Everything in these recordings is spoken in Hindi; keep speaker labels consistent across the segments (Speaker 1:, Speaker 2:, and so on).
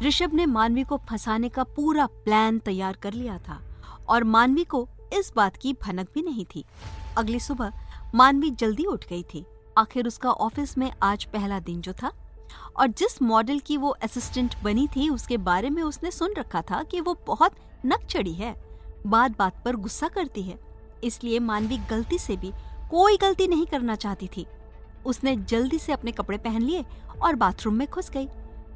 Speaker 1: ऋषभ ने मानवी को फंसाने का पूरा प्लान तैयार कर लिया था और मानवी को इस बात की भनक भी नहीं थी। अगली सुबह मानवी जल्दी उठ गई थी। आखिर उसका ऑफिस में आज पहला दिन जो था और जिस मॉडल की वो असिस्टेंट बनी थी उसके बारे में उसने सुन रखा था कि वो बहुत नकचड़ी है, बात बात पर गुस्सा करती है। इसलिए मानवी गलती से भी कोई गलती नहीं करना चाहती थी। उसने जल्दी से अपने कपड़े पहन लिए और बाथरूम में घुस गई।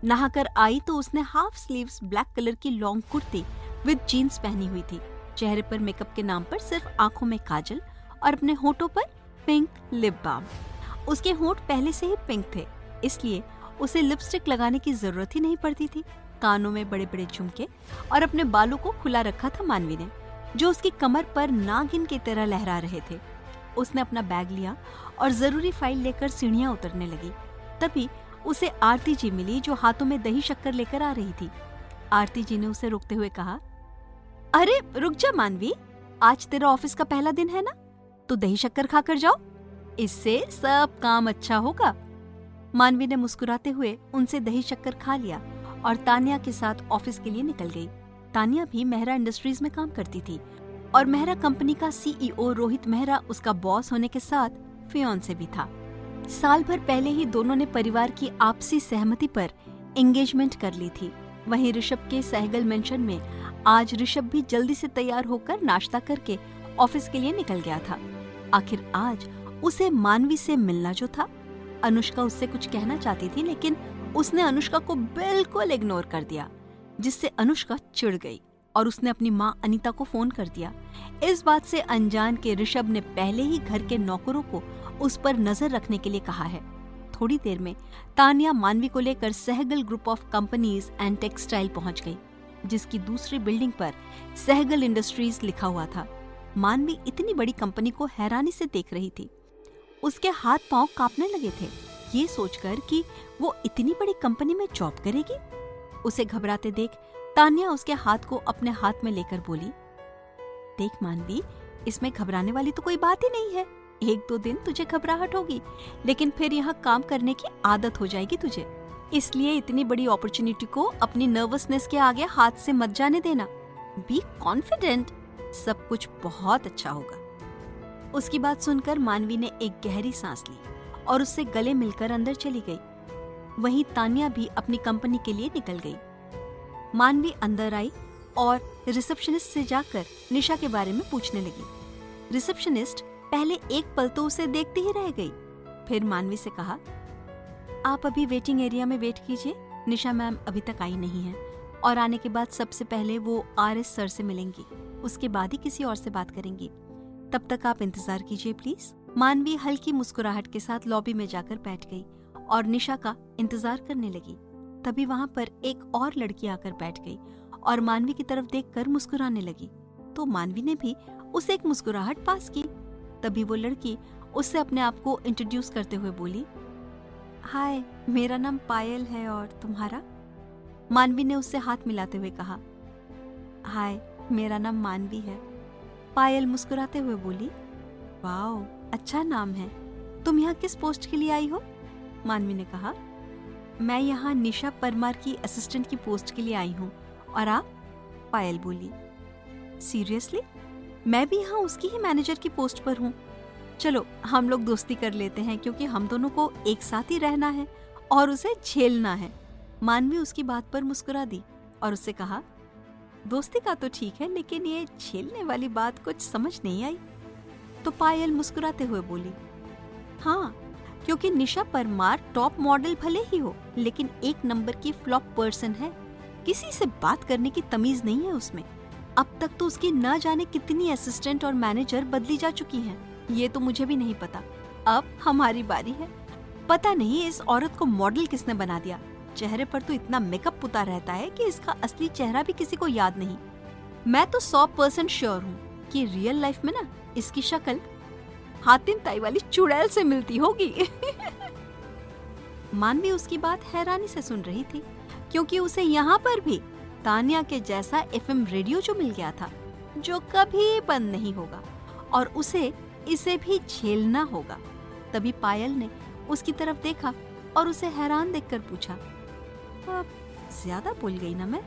Speaker 1: नहाकर आई तो उसने हाफ स्लीव्स ब्लैक कलर की लॉन्ग कुर्ती विद जीन्स पहनी हुई थी। चेहरे पर मेकअप के नाम पर सिर्फ आंखों में काजल और अपने होठों पर पिंक लिप बाम। उसके होठ पहले से ही पिंक थे, इसलिए उसे लिपस्टिक लगाने की जरूरत ही नहीं पड़ती थी। कानों में बड़े बड़े झुमके और अपने बालों को खुला रखा था मानवी ने, जो उसकी कमर पर नागिन की तरह लहरा रहे थे। उसने अपना बैग लिया और जरूरी फाइल लेकर सीढ़ियां उतरने लगी। तभी उसे आरती जी मिली, जो हाथों में दही शक्कर लेकर आ रही थी। आरती जी ने उसे रोकते हुए कहा, अरे रुक जा मानवी, आज तेरा ऑफिस का पहला दिन है ना, तो दही शक्कर खाकर जाओ, इससे सब काम अच्छा होगा। मानवी ने मुस्कुराते हुए उनसे दही शक्कर खा लिया और तानिया के साथ ऑफिस के लिए निकल गई। तानिया भी मेहरा इंडस्ट्रीज में काम करती थी और मेहरा कंपनी का सीईओ रोहित मेहरा उसका बॉस होने के साथ फियांसे भी था। साल भर पहले ही दोनों ने परिवार की आपसी सहमति पर एंगेजमेंट कर ली थी। वहीं ऋषभ के सहगल मेंशन में आज ऋषभ भी जल्दी से तैयार होकर नाश्ता करके ऑफिस के लिए निकल गया था। आखिर आज उसे मानवी से मिलना जो था। अनुष्का उससे कुछ कहना चाहती थी, लेकिन उसने अनुष्का को बिल्कुल इग्नोर कर दिया, जिससे अनुष्का चिढ़ गई और उसने अपनी माँ अनीता को फोन कर दिया। इस बात से अनजान के ऋषभ ने पहले ही घर के नौकरों को उस पर नजर रखने के लिए कहा है। थोड़ी देर में तानिया मानवी को लेकर Sehgal group of companies and textile पहुंच गई, जिसकी दूसरी बिल्डिंग पर सहगल इंडस्ट्रीज लिखा हुआ था। मानवी इतनी बड़ी कंपनी को हैरानी से देख रही थी। उसके हाथ पांव कांपने लगे थे, ये सोचकर कि वो इतनी बड़ी कंपनी में जॉब करेगी। उसे घबराते देख तानिया उसके हाथ को अपने हाथ में लेकर बोली, देख मानवी, इसमें घबराने वाली तो कोई बात ही नहीं है। 1-2 दिन तुझे घबराहट होगी, लेकिन फिर यहाँ काम करने की आदत हो जाएगी तुझे। इसलिए इतनी बड़ी अपॉर्चुनिटी को अपनी नर्वसनेस के आगे हाथ से मत जाने देना। बी कॉन्फिडेंट, सब कुछ बहुत अच्छा होगा। उसकी बात सुनकर मानवी ने एक गहरी सांस ली और उससे गले मिलकर अंदर चली गई। वहीं तानिया भी अपनी कंपनी के लिए निकल गई। मानवी अंदर आई और रिसेप्शनिस्ट से जाकर निशा के बारे में पूछने लगी। रिसेप्शनिस्ट पहले एक पल तो उसे देखती ही रह गई, फिर मानवी से कहा, आप अभी वेटिंग एरिया में वेट कीजिए, निशा मैम अभी तक आई नहीं है और आने के बाद सबसे पहले वो आरएस सर से मिलेंगी, उसके बाद ही किसी और से बात करेंगी। तब तक आप इंतजार कीजिए प्लीज। मानवी हल्की मुस्कुराहट के साथ लॉबी में जाकर बैठ गई और निशा का इंतजार करने लगी। तभी वहां पर एक और लड़की आकर बैठ गई और मानवी की तरफ देखकर मुस्कुराने लगी, तो मानवी ने भी उसे एक मुस्कुराहट पास की। तभी वो लड़की उससे अपने आप को इंट्रोड्यूस करते हुए बोली, हाय, मेरा नाम पायल है और तुम्हारा? मानवी ने उससे हाथ मिलाते हुए कहा, हाय, मेरा नाम मानवी है। पायल मुस्कुराते हुए बोली, वाओ, अच्छा नाम है। तुम यहाँ किस पोस्ट के लिए आई हो? मानवी ने कहा, मैं यहाँ निशा परमार की असिस्टेंट की पोस्ट के लिए आई हूँ। और आप? पायल बोली, सीरियसली? मैं भी यहाँ उसकी ही मैनेजर की पोस्ट पर हूँ। चलो हम लोग दोस्ती कर लेते हैं, क्योंकि हम दोनों को एक साथ ही रहना है और उसे झेलना है। मानवी उसकी बात पर मुस्कुरा दी और उससे कहा, दोस्ती का तो ठीक है, लेकिन ये झेलने वाली बात कुछ समझ नहीं आई। तो पायल मुस्कुराते हुए बोली, हाँ, क्योंकि निशा परमार टॉप मॉडल भले ही हो, लेकिन एक नंबर की फ्लॉप पर्सन है। किसी से बात करने की तमीज नहीं है उसमें। अब तक तो उसकी न जाने कितनी असिस्टेंट और मैनेजर बदली जा चुकी हैं। ये तो मुझे भी नहीं पता। अब हमारी बारी है। पता नहीं इस औरत को मॉडल किसने बना दिया। चेहरे पर तो इतना मेकअप पुता रहता है कि इसका असली चेहरा भी किसी को याद नहीं। मैं तो 100% श्योर हूँ कि रियल लाइफ में ना इसकी शक्ल हातिम ताई वाली चुड़ैल से मिलती होगी। मानवी उसकी बात हैरानी से सुन रही थी, क्योंकि उसे यहाँ पर भी तानिया के जैसा एफएम रेडियो जो मिल गया था, जो कभी बंद नहीं होगा और उसे इसे भी झेलना होगा। तभी पायल ने उसकी तरफ देखा और उसे हैरान देखकर पूछा, ज्यादा बोल गई ना मैं?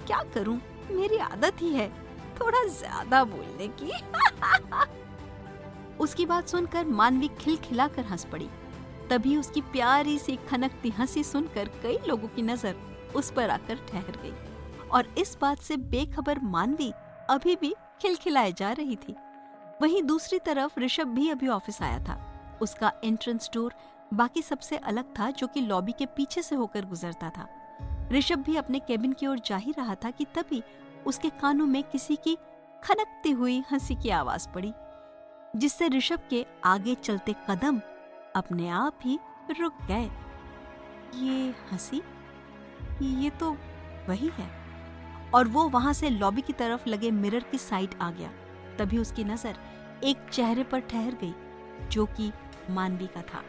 Speaker 1: क्या करूं, मेरी आदत ही है थोड़ा ज्यादा बोलने की। उसकी बात सुनकर मानवी खिलखिलाकर हंस पड़ी। तभी उसकी प्यारी सी खनकती हंसी सुनकर कई लोगों की नजर उस पर आकर ठहर गई और इस बात से बेखबर मानवी अभी भी खिलखिलाए जा रही थी। वहीं दूसरी तरफ ऋषभ भी अभी ऑफिस आया था। उसका एंट्रेंस डोर बाकी सबसे अलग था, जो कि लॉबी के पीछे से होकर गुजरता था। ऋषभ भी अपने केबिन की ओर जा ही रहा था कि तभी उसके कानों में किसी की खनकती हुई हंसी की आवाज पड़ी, जिससे ऋषभ के आगे चलते कदम अपने आप ही रुक गए। ये हंसी, ये तो वही है। और वो वहां से लॉबी की तरफ लगे मिरर की साइड आ गया। तभी उसकी नजर एक चेहरे पर ठहर गई, जो कि मानवी का था।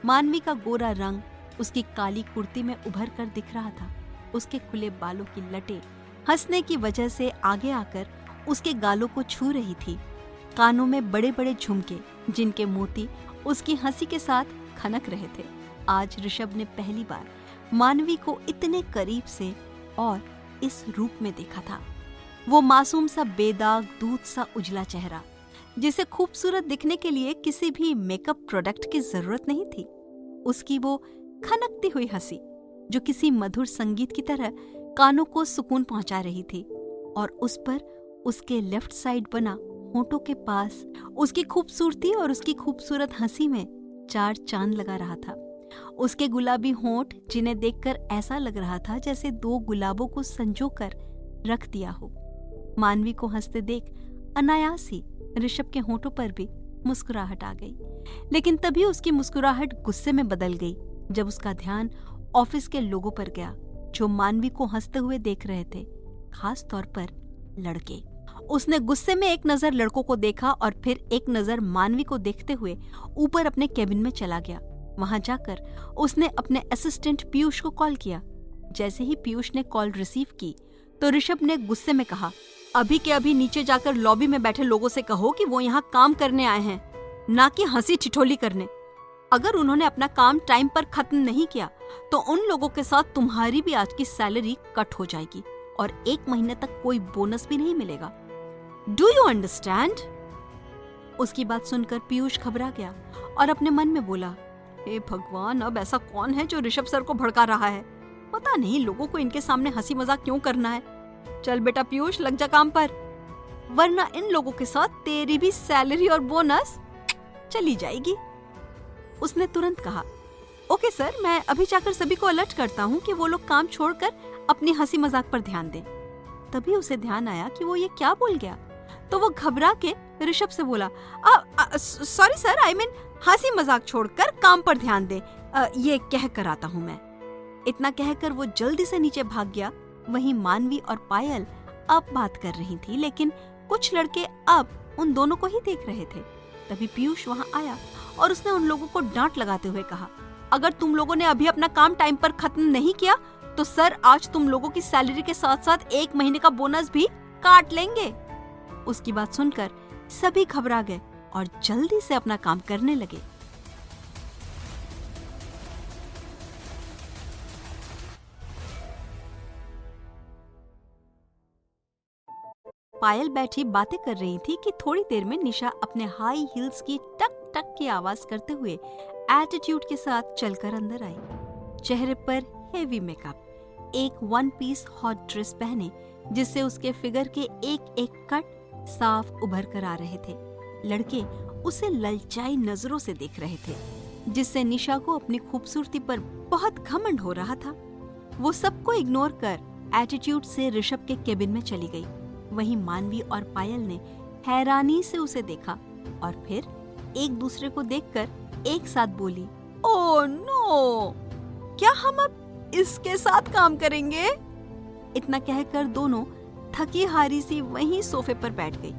Speaker 1: मानवी का गोरा रंग उसकी काली कुर्ती में उभर कर दिख रहा था। उसके खुले बालों की लटें हंसने की वजह से आगे आकर उसके गालों को छू रही थी। कानों में बड़े बड़े झुमके, जिनके मोती उसकी हंसी के साथ खनक रहे थे। आज ऋषभ ने पहली बार मानवी को इतने करीब से और इस रूप में देखा था। वो मासूम सा बेदाग दूध सा उजला चेहरा, जिसे खूबसूरत दिखने के लिए किसी भी मेकअप प्रोडक्ट की जरूरत नहीं थी। उसकी वो खनकती हुई हंसी, जो किसी मधुर संगीत की तरह कानों को सुकून पहुंचा रही थी। और उस पर उसके लेफ्ट साइड बना होठों के पास उसकी खूबसूरती और उसकी खूबसूरत हंसी में चार चांद लगा रहा था। उसके गुलाबी होंठ, जिन्हें देखकर ऐसा लग रहा था जैसे दो गुलाबों को संजोकर रख दिया हो। मानवी को हंसते देख अनायास ही ऋषभ के होठों पर भी मुस्कुराहट आ गई। लेकिन तभी उसकी मुस्कुराहट गुस्से में बदल गई जब उसका ध्यान ऑफिस के लोगों पर गया, जो मानवी को हंसते हुए देख रहे थे, खास तौर पर लड़के। उसने गुस्से में एक नजर लड़कों को देखा और फिर एक नजर मानवी को देखते हुए ऊपर अपने केबिन में चला गया। वहां जाकर उसने अपने असिस्टेंट पीयूष को कॉल किया। जैसे ही पीयूष ने कॉल रिसीव की तो ऋषभ ने गुस्से में कहा, अभी के अभी नीचे जाकर लॉबी में बैठे लोगों से कहो कि वो यहाँ काम करने आए हैं, ना कि हंसी ठिठोली करने। अगर उन्होंने अपना काम टाइम पर खत्म नहीं किया तो उन लोगों के साथ तुम्हारी भी आज की सैलरी कट हो जाएगी और 1 महीने तक कोई बोनस भी नहीं मिलेगा। Do you understand? उसकी बात सुनकर पीयूष घबरा गया और अपने मन में बोला, हे भगवान, अब ऐसा कौन है जो ऋषभ सर को भड़का रहा है? पता नहीं लोगों को इनके सामने हंसी मजाक क्यों करना है। चल बेटा पीयूष, लग जा काम पर, वरना इन लोगों के साथ तेरी भी सैलरी और बोनस चली जाएगी। उसने तुरंत कहा, ओके सर, मैं अभी जाकर सभी को अलर्ट करता हूँ कि वो लोग काम छोड़कर अपनी हंसी मजाक पर ध्यान दें। तभी उसे ध्यान आया कि वो ये क्या बोल गया, तो वो घबरा के ऋषभ से बोला, सॉरी सर, आई मीन हंसी मजाक छोड़कर काम पर ध्यान दे, ये कह कर आता हूँ मैं। इतना कहकर वो जल्दी से नीचे भाग गया। वहीं मानवी और पायल अब बात कर रही थी, लेकिन कुछ लड़के अब उन दोनों को ही देख रहे थे। तभी पीयूष वहां आया और उसने उन लोगों को डांट लगाते हुए कहा, अगर तुम लोगों ने अभी अपना काम टाइम पर खत्म नहीं किया तो सर आज तुम लोगों की सैलरी के साथ साथ 1 महीने का बोनस भी काट लेंगे। उसकी बात सुनकर सभी घबरा गए और जल्दी से अपना काम करने लगे। पायल बैठी बातें कर रही थी कि थोड़ी देर में निशा अपने हाई हील्स की टक टक की आवाज करते हुए एटीट्यूड के साथ चलकर अंदर आई। चेहरे पर हेवी मेकअप, एक 1 पीस हॉट ड्रेस पहने, जिससे उसके फिगर के एक एक कट साफ उभर कर आ रहे थे। लड़के उसे ललचाई नजरों से देख रहे थे, जिससे निशा को अपनी खूबसूरती पर बहुत घमंड हो रहा था। वो सबको इग्नोर कर एटीट्यूड से ऋषभ के केबिन में चली गई। वहीं मानवी और पायल ने हैरानी से उसे देखा और फिर एक दूसरे को देखकर एक साथ बोली, ओह नो, क्या हम अब इसके साथ काम करेंगे? इतना कहकर दोनों थकी हारी सी वहीं सोफे पर बैठ गई।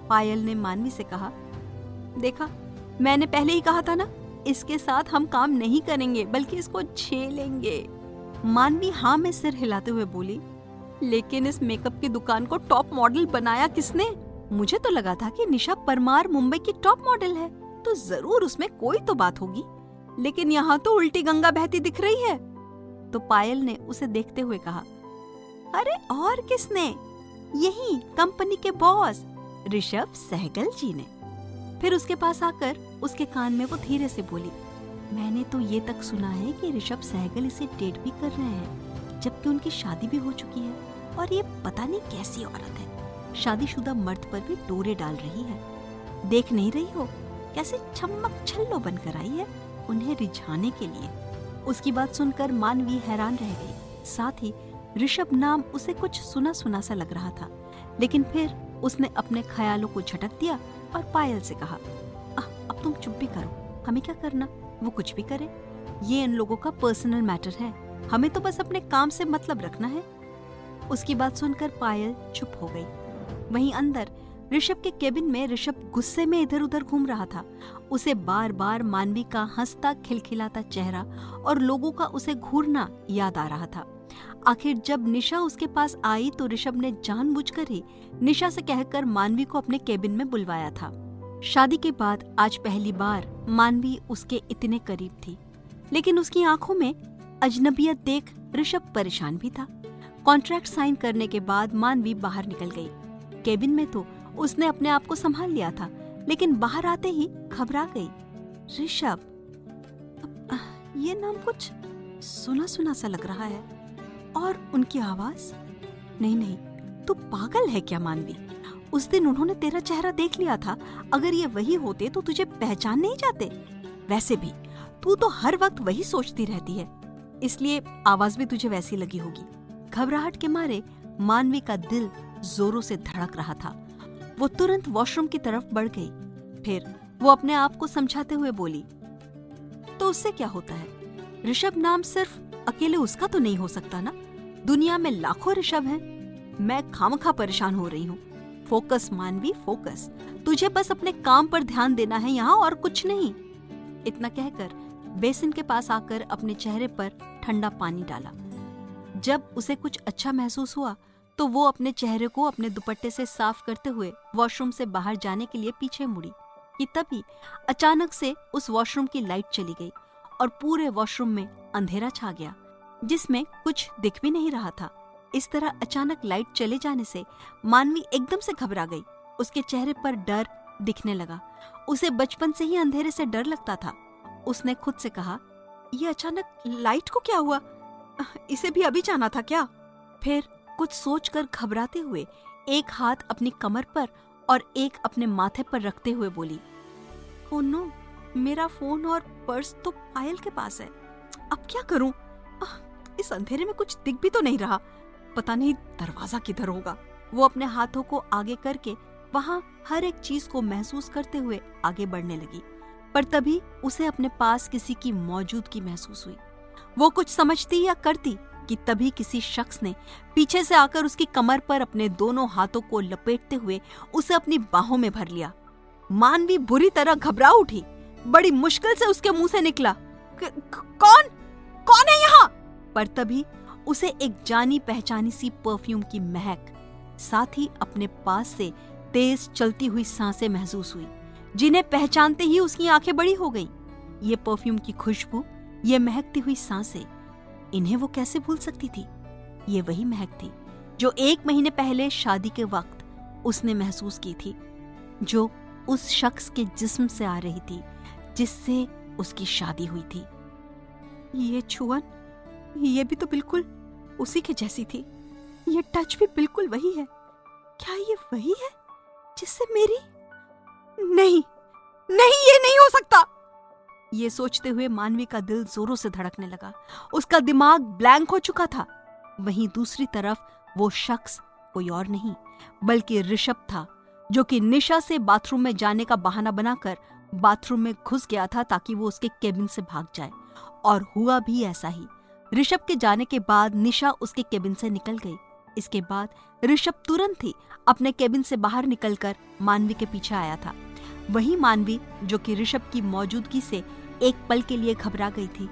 Speaker 1: पायल ने मानवी से कहा, देखा, मैंने पहले ही कहा था ना, इसके साथ हम काम नहीं करेंगे बल्कि इसको झेलेंगे। मानवी हाँ में सिर हिलाते हुए बोली, लेकिन इस मेकअप की दुकान को टॉप मॉडल बनाया किसने? मुझे तो लगा था कि निशा परमार मुंबई की टॉप मॉडल है, तो जरूर उसमें कोई तो बात होगी, लेकिन यहाँ तो उल्टी गंगा बहती दिख रही है। तो पायल ने उसे देखते हुए कहा, अरे और किसने? यही कंपनी के बॉस ऋषभ सहगल जी ने। फिर उसके पास आकर उसके कान में वो धीरे से बोली, मैंने तो ये तक सुना है कि ऋषभ सहगल इसे डेट भी कर रहे हैं, जबकि उनकी शादी भी हो चुकी है। और ये पता नहीं कैसी औरत है, शादीशुदा मर्द पर भी डोरे डाल रही है। देख नहीं रही हो कैसे छम्मक छल्लो बनकर आई है उन्हें रिझाने के लिए। उसकी बात सुनकर मानवी हैरान रह गई। साथ ही ऋषभ नाम उसे कुछ सुना सुना सा लग रहा था, लेकिन फिर उसने अपने ख्यालों को झटक दिया और पायल से कहा, अब तुम चुप भी करो, हमें क्या करना, वो कुछ भी करे, ये इन लोगों का पर्सनल मैटर है, हमें तो बस अपने काम से मतलब रखना है। उसकी बात सुनकर पायल चुप हो गई। वहीं अंदर ऋषभ के केबिन में ऋषभ गुस्से में इधर उधर घूम रहा था। उसे बार बार मानवी का हंसता खिलखिलाता चेहरा और लोगों का उसे घूरना याद आ रहा था। आखिर जब निशा उसके पास आई तो ऋषभ ने जानबूझकर ही निशा से कहकर मानवी को अपने केबिन में बुलवाया था। शादी के बाद आज पहली बार मानवी उसके इतने करीब थी, लेकिन उसकी आंखों में अजनबियत देख ऋषभ परेशान भी था। कॉन्ट्रैक्ट साइन करने के बाद मानवी बाहर निकल गई। केबिन में तो उसने अपने आप को संभाल लिया था, लेकिन बाहर आते ही घबरा गई। ऋषभ, ये नाम कुछ सुना सुना सा लग रहा है, और उनकी आवाज, नहीं, तू पागल है क्या मानवी? उस दिन उन्होंने तेरा चेहरा देख लिया था, अगर ये वही होते तो तुझे पहचान नहीं जाते। वैसे भी तू तो हर वक्त वही सोचती रहती है, इसलिए आवाज भी तुझे वैसी लगी होगी। घबराहट के मारे मानवी का दिल जोरों से धड़क रहा था। वो तुरंत वॉशरूम की तरफ बढ़ गई। फिर वो अपने आप को समझाते हुए बोली, तो उससे क्या होता है? ऋषभ नाम सिर्फ अकेले उसका तो नहीं हो सकता ना, दुनिया में लाखों ऋषभ हैं। मैं खामखा परेशान हो रही हूँ। फोकस मानवी, फोकस, तुझे बस अपने काम पर ध्यान देना है यहाँ, और कुछ नहीं। इतना कहकर बेसिन के पास आकर अपने चेहरे पर ठंडा पानी डाला। जब उसे कुछ अच्छा महसूस हुआ तो वो अपने चेहरे को अपने दुपट्टे से साफ करते हुए वॉशरूम से बाहर जाने के लिए पीछे मुड़ी कि तभी अचानक से उस वॉशरूम की लाइट चली गई और पूरे वॉशरूम में अंधेरा छा गया, जिसमें कुछ दिख भी नहीं रहा था। इस तरह अचानक लाइट चले जाने से मानवी एकदम से घबरा गई। उसके चेहरे पर डर दिखने लगा। उसे बचपन से ही अंधेरे से डर लगता था। उसने खुद से कहा, ये अचानक लाइट को क्या हुआ? इसे भी अभी जाना था क्या? फिर कुछ सोचकर घबराते हुए एक हाथ अपनी कमर पर और एक अपने माथे पर रखते हुए बोली, ओह नो, मेरा फोन और पर्स तो पायल के पास है। अब क्या करूं? इस अंधेरे में कुछ दिख भी तो नहीं रहा। पता नहीं दरवाजा किधर होगा। वो अपने हाथों को आगे करके वहां हर एक चीज को महसूस करते हुए आगे बढ़ने लगी, पर तभी उसे अपने पास किसी की मौजूदगी महसूस हुई। वो कुछ समझती या करती कि तभी किसी शख्स ने पीछे से आकर उसकी कमर पर अपने दोनों हाथों को लपेटते हुए उसे अपनी बाहों में भर लिया। मानवी बुरी तरह घबरा उठी। बड़ी मुश्किल से उसके मुंह से निकला, कौन है यहाँ? पर तभी उसे एक जानी पहचानी सी परफ्यूम की महक, साथ ही अपने पास से तेज चलती हुई सांसें महसूस हुई, जिन्हें पहचानते ही उसकी आंखें बड़ी हो गईं। ये परफ्यूम की खुशबू, ये महकती हुई सांसें, इन्हें वो कैसे भूल सकती थी? ये वही महक थी जो 1 महीने पहले शादी के वक्त उसने महसूस की थी, जो उस शख्स के जिस्म से आ रही थी जिससे उसकी शादी हुई थी। ये छुअन, ये भी तो बिल्कुल उसी के जैसी थी। ये टच भी बिल्कुल वही है। क्या ये वही है जिससे मेरी? नहीं, ये नहीं हो सकता। ये सोचते हुए मानवी का दिल जोरों से धड़कने लगा। उसका दिमाग ब्लैंक हो चुका था। वहीं दूसरी तरफ वो शख्स कोई और नहीं बल्कि ऋषभ था, जो कि निशा से बाथरूम में जाने का बहाना बनाकर बाथरूम में घुस गया था ताकि वो उसके केबिन से भाग जाए। और हुआ भी ऐसा ही। ऋषभ के जाने के बाद निशा उसके केबिन से निकल गई। इसके बाद ऋषभ तुरंत ही अपने केबिन से बाहर निकलकर मानवी के पीछे आया था। वही मानवी जो कि ऋषभ की मौजूदगी से एक पल के लिए घबरा गई थी,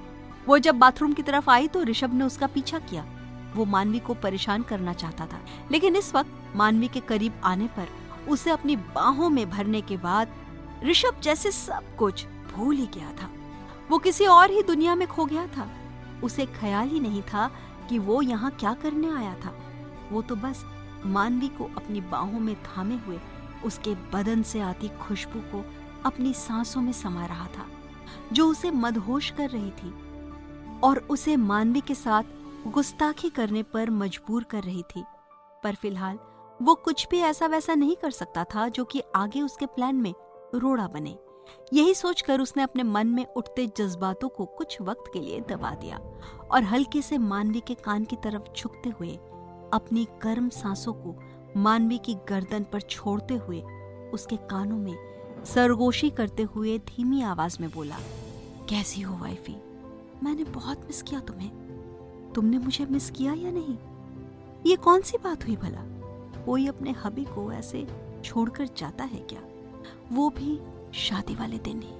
Speaker 1: वो जब बाथरूम की तरफ आई तो ऋषभ ने उसका पीछा किया। वो मानवी को परेशान करना चाहता था, लेकिन इस वक्त मानवी के करीब आने पर उसे अपनी बाहों में भरने के बाद ऋषभ जैसे सब कुछ भूल ही गया था। वो किसी और ही दुनिया में खो गया था। उसे ख्याल ही नहीं था कि वो यहाँ क्या करने आया था। वो तो बस मानवी को अपनी बाहों में थामे हुए उसके बदन से आती खुशबू को अपनी सांसों में समा रहा था, जो उसे मदहोश कर रही थी और उसे मानवी के साथ गुस्ताखी करने पर मजबूर कर रही थी। पर फिलहाल वो कुछ भी ऐसा वैसा नहीं कर सकता था जो कि आगे उसके प्लान में रोड़ा बने। यही सोचकर उसने अपने मन में उठते जज्बातों को कुछ वक्त के लिए दबा दिया और हल्के से मानवी के कान की तरफ झुकते हुए अपनी गर्म सांसों को मानवी की गर्दन पर छोड़ते हुए उसके कानों में सरगोशी करते हुए धीमी आवाज में बोला, कैसी हो वाइफी? मैंने बहुत मिस किया तुम्हें। तुमने मुझे मिस किया या नहीं? ये कौन सी बात हुई भला? कोई अपने हबी को ऐसे छोड़कर जाता है क्या, वो भी शादी वाले दिन ही?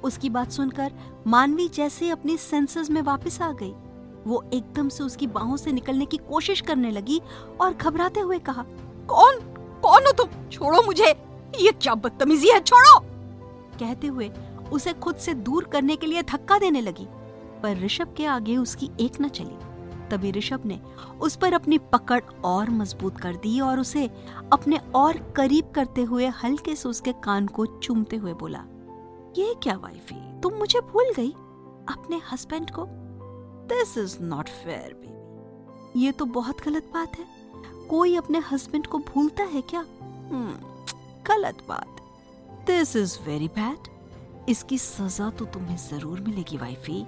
Speaker 1: उसकी बात सुनकर मानवी जैसे अपनी सेंसेस में वापस आ गई। वो एकदम से उसकी बाहों से निकलने की कोशिश करने लगी और घबराते हुए कहा, कौन कौन हो तुम? छोड़ो मुझे, ये क्या बदतमीजी है, छोड़ो! कहते हुए उसे खुद से दूर करने के लिए धक्का देने लगी, पर ऋषभ के आगे उसकी एक न चली। तभी ऋषभ ने उस पर अपनी पकड़ और मजबूत कर दी और उसे अपने और करीब करते हुए हल्के से उसके कान को चूमते हुए बोला, ये क्या वाइफी, तुम मुझे भूल गई, अपने हस्बैंड को? This is not fair baby, ये तो बहुत गलत बात है। कोई अपने हस्बैंड को भूलता है क्या? गलत बात। This is very bad. इसकी सजा तो तुम्हें जरूर मिलेगी वाइफी,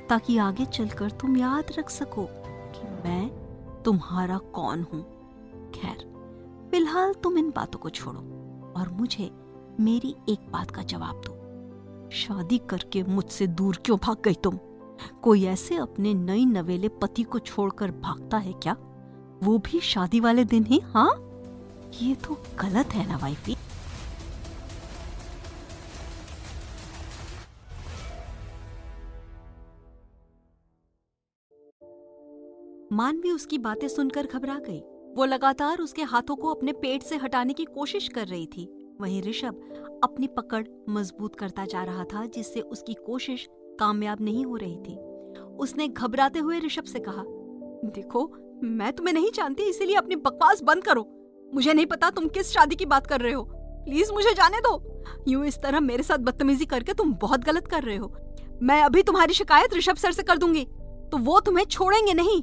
Speaker 1: ताकि आगे चलकर तुम याद रख सको कि मैं तुम्हारा कौन हूं। खैर, फिलहाल तुम इन बातों को छोड़ो और मुझे मेरी एक बात का जवाब दो। शादी करके मुझसे दूर क्यों भाग गई तुम? कोई ऐसे अपने नई नवेले पति को छोड़कर भागता है क्या, वो भी शादी वाले दिन ही? हाँ, ये तो गलत है ना वाइफी। मानवी उसकी बातें सुनकर घबरा गई। वो लगातार उसके हाथों को अपने पेट से हटाने की कोशिश कर रही थी। वहीं ऋषभ अपनी पकड़ मजबूत करता जा रहा था, जिससे उसकी कोशिश कामयाब नहीं हो रही थी। उसने घबराते हुए ऋषभ से कहा, देखो, मैं तुम्हें नहीं जानती, इसीलिए अपनी बकवास बंद करो। मुझे नहीं पता तुम किस शादी की बात कर रहे हो। प्लीज मुझे जाने दो। यूं इस तरह मेरे साथ बदतमीजी करके तुम बहुत गलत कर रहे हो। मैं अभी तुम्हारी शिकायत ऋषभ सर से कर दूंगी, तो वो तुम्हें छोड़ेंगे नहीं।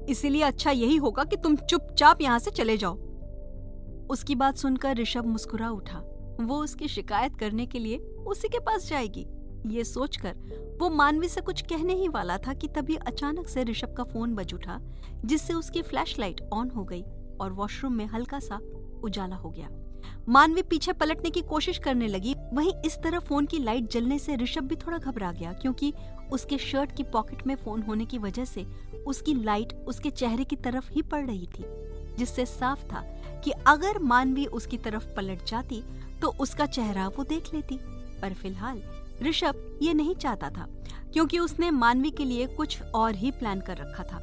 Speaker 1: इसीलिए अच्छा यही होगा कि तुम चुपचाप यहाँ से चले जाओ। उसकी बात सुनकर ऋषभ मुस्कुरा उठा। वो उसकी शिकायत करने के लिए उसी के पास जाएगी, ये सोचकर वो मानवी से कुछ कहने ही वाला था कि तभी अचानक से ऋषभ का फोन बज उठा, जिससे उसकी फ्लैशलाइट ऑन हो गई और वॉशरूम में हल्का सा उजाला हो गया। मानवी पीछे पलटने की कोशिश करने लगी। वहीं इस तरह फोन की लाइट जलने से ऋषभ भी थोड़ा घबरा गया, क्योंकि उसके शर्ट की पॉकेट में फोन होने की वजह से उसकी लाइट उसके चेहरे की तरफ ही पड़ रही थी, जिससे साफ था कि अगर मानवी उसकी तरफ पलट जाती तो उसका चेहरा वो देख लेती। पर फिलहाल ऋषभ ये नहीं चाहता था, क्योंकि उसने मानवी के लिए कुछ और ही प्लान कर रखा था।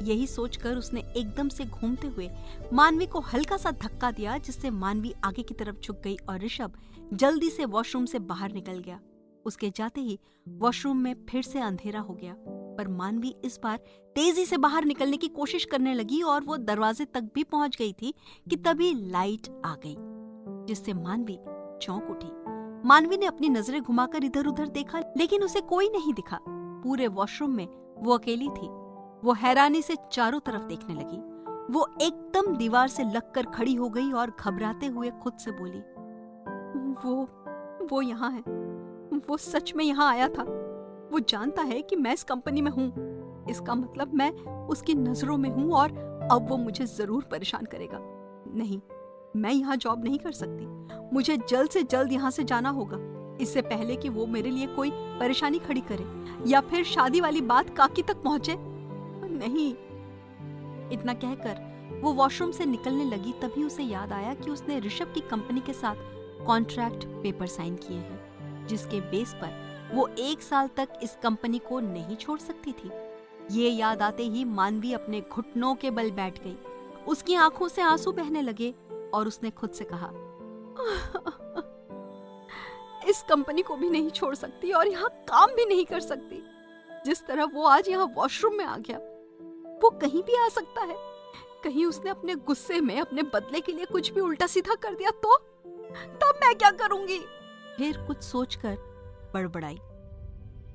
Speaker 1: यही सोचकर उसने एकदम से घूमते हुए मानवी को हल्का सा धक्का दिया, जिससे मानवी आगे की तरफ झुक गई और ऋषभ जल्दी से वॉशरूम से बाहर निकल गया। उसके जाते ही वॉशरूम में फिर से अंधेरा हो गया, पर मानवी इस बार तेजी से बाहर निकलने की कोशिश करने लगी और वो दरवाजे तक भी पहुंच गई थी कि तभी लाइट आ गई, जिससे मानवी चौंक उठी। मानवी ने अपनी नजरें घुमाकर इधर उधर देखा, लेकिन उसे कोई नहीं दिखा। पूरे वॉशरूम में वो अकेली थी। वो हैरानी से चारों तरफ देखने लगी। वो एकदम दीवार से लगकर खड़ी हो गई और घबराते हुए खुद से बोली, वो यहाँ है। वो सच में यहाँ आया था। वो जानता है कि मैं इस कंपनी में हूँ। इसका मतलब मैं उसकी नजरों में हूँ और अब वो मुझे जरूर परेशान करेगा। नहीं, मैं यहाँ जॉब नहीं कर सकती। मुझे जल्द से जल्द यहाँ से जाना होगा, इससे पहले कि वो मेरे लिए कोई परेशानी खड़ी करे या फिर शादी वाली बात काकी तक पहुंचे। नहीं। इतना कहकर वो वॉशरूम से निकलने लगी। तभी उसे याद आया कि उसने ऋषभ की कंपनी के साथ कॉन्ट्रैक्ट पेपर साइन किए हैं, जिसके बेस पर वो 1 साल तक इस कंपनी को नहीं छोड़ सकती थी। ये याद आते ही मानवी अपने घुटनों के बल बैठ गई। उसकी आंखों से आंसू बहने लगे और उसने खुद से कहा, इस कंपनी को भी नहीं छोड़ सकती और यहाँ काम भी नहीं कर सकती। जिस तरह वो आज यहाँ वॉशरूम में आ गया, वो कहीं भी आ सकता है। कहीं उसने अपने गुस्से में अपने बदले के लिए कुछ भी उल्टा सीधा कर दिया तो तब मैं क्या करूंगी? फिर कुछ सोचकर बड़बड़ाई,